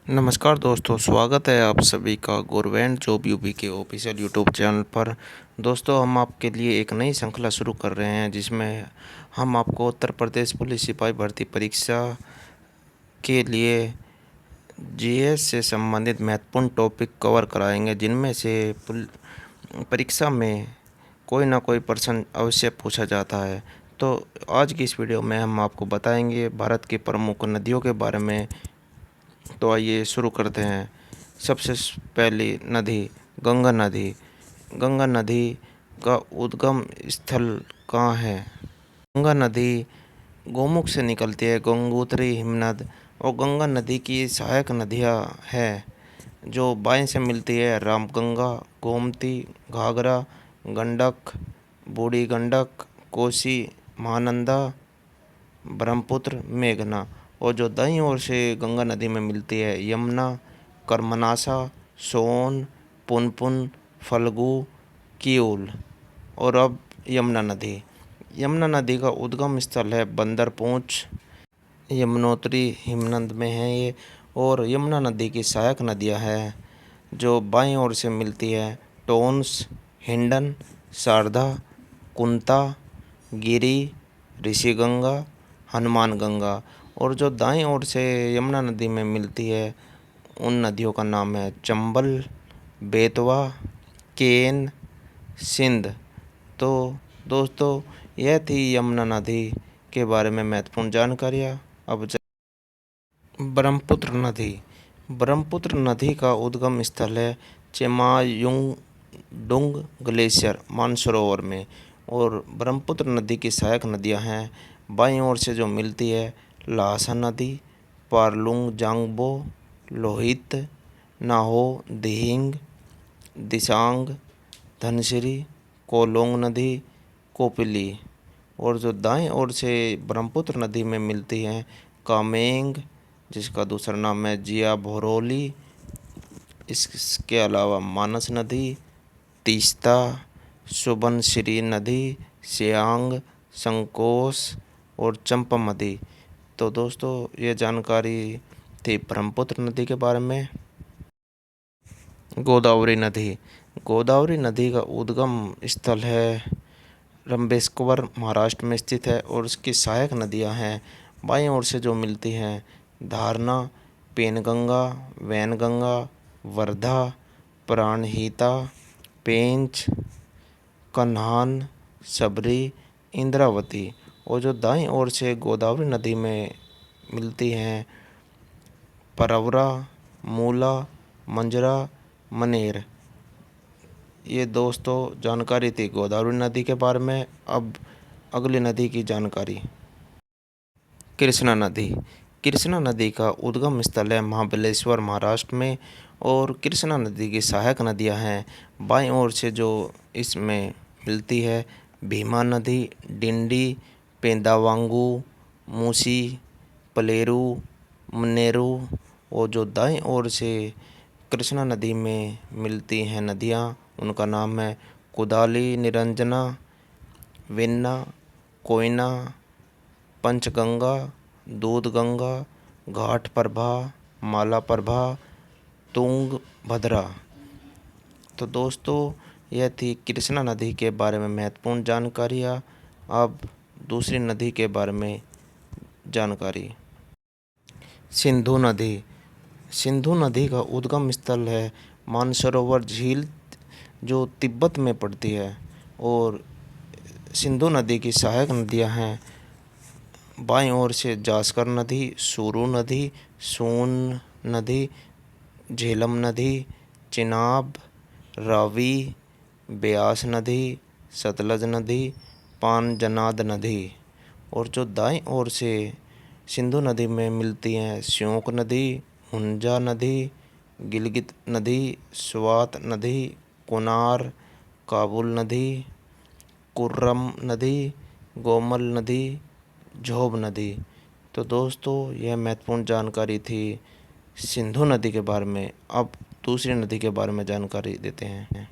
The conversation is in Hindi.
नमस्कार दोस्तों, स्वागत है आप सभी का गवर्नमेंट जॉब यूपी के ऑफिशियल यूट्यूब चैनल पर। दोस्तों, हम आपके लिए एक नई श्रृंखला शुरू कर रहे हैं जिसमें हम आपको उत्तर प्रदेश पुलिस सिपाही भर्ती परीक्षा के लिए जीएस से संबंधित महत्वपूर्ण टॉपिक कवर कराएंगे, जिनमें से परीक्षा में कोई ना कोई प्रश्न अवश्य पूछा जाता है। तो आज की इस वीडियो में हम आपको बताएंगे भारत की प्रमुख नदियों के बारे में। तो आइए शुरू करते हैं। सबसे पहली नदी गंगा नदी। गंगा नदी का उद्गम स्थल कहाँ है? गंगा नदी गोमुख से निकलती है, गंगोत्री, हिमनद और गंगा नदी की सहायक नदियाँ हैं जो बाएं से मिलती है। रामगंगा, गोमती, घाघरा, गंडक, बूढ़ी गंडक, कोसी, महानंदा, ब्रह्मपुत्र, मेघना। और जो दाईं ओर से गंगा नदी में मिलती है, यमुना, कर्मनाशा, सोन, पुनपुन, फल्गु, किऊल। और अब यमुना नदी। यमुना नदी का उद्गम स्थल है बंदरपूंछ, यमुनोत्री, हिमनद में है ये। और यमुना नदी की सहायक नदियाँ हैं जो बाईं ओर से मिलती है, टोंस, हिंडन, शारदा, कुंता, गिरी, ऋषिगंगा, हनुमान गंगा। और जो दाईं ओर से यमुना नदी में मिलती है, उन नदियों का नाम है चंबल, बेतवा, केन, सिंध। तो दोस्तों, यह थी यमुना नदी के बारे में महत्वपूर्ण जानकारियाँ। अब ब्रह्मपुत्र नदी। ब्रह्मपुत्र नदी का उद्गम स्थल है चेमायुंगडुंग ग्लेशियर मानसरोवर में। और ब्रह्मपुत्र नदी की सहायक नदियाँ हैं, बाईं ओर से जो मिलती है, ल्हासा नदी, पारलुंग जांगबो, लोहित, नाहो, दिहिंग, दिसांग, धनसिरी, कोलोंग नदी, कोपिली। और जो दाएं ओर से ब्रह्मपुत्र नदी में मिलती हैं, कामेंग, जिसका दूसरा नाम है जिया भोरोली, इसके अलावा मानस नदी, तीस्ता, सुबनसिरी नदी, सियांग, संकोश और चंपामदी। तो दोस्तों, ये जानकारी थी ब्रह्मपुत्र नदी के बारे में। गोदावरी नदी। गोदावरी नदी का उद्गम स्थल है रंबेश्वर, महाराष्ट्र में स्थित है। और उसकी सहायक नदियां हैं, बाईं ओर से जो मिलती हैं, धारना, पेनगंगा, वैनगंगा, वर्धा, प्राणहिता, पेंच, कन्हान, सबरी, इंद्रावती। और जो दाईं ओर से गोदावरी नदी में मिलती हैं, परवरा, मूला, मंजरा, मनेर। ये दोस्तों जानकारी थी गोदावरी नदी के बारे में। अब अगली नदी की जानकारी। कृष्णा नदी। कृष्णा नदी का उद्गम स्थल है महाबलेश्वर, महाराष्ट्र में। और कृष्णा नदी की सहायक नदियां हैं, बाईं ओर से जो इसमें मिलती है, भीमा नदी, डिंडी, पेंदावांगू, मूसी, पलेरू, मनेरू। और जो दाईं ओर से कृष्णा नदी में मिलती हैं नदियाँ, उनका नाम है कुदाली, निरंजना, वेन्ना, कोयना, पंचगंगा, दूधगंगा, घाट प्रभा, माला प्रभा, तुंगभद्रा। तो दोस्तों, यह थी कृष्णा नदी के बारे में महत्वपूर्ण जानकारियाँ। अब दूसरी नदी के बारे में जानकारी। सिंधु नदी। सिंधु नदी का उद्गम स्थल है मानसरोवर झील, जो तिब्बत में पड़ती है। और सिंधु नदी की सहायक नदियां हैं, बाईं ओर से जास्कर नदी, सूरू नदी, सोन नदी, झेलम नदी, चिनाब, रावी, ब्यास नदी, सतलज नदी, पानजनाद नदी। और जो दाईं ओर से सिंधु नदी में मिलती हैं, श्योक नदी, हुंजा नदी, गिलगित नदी, स्वात नदी, कुनार, काबुल नदी, कुर्रम नदी, गोमल नदी, झोब नदी। तो दोस्तों, यह महत्वपूर्ण जानकारी थी सिंधु नदी के बारे में। अब दूसरी नदी के बारे में जानकारी देते हैं।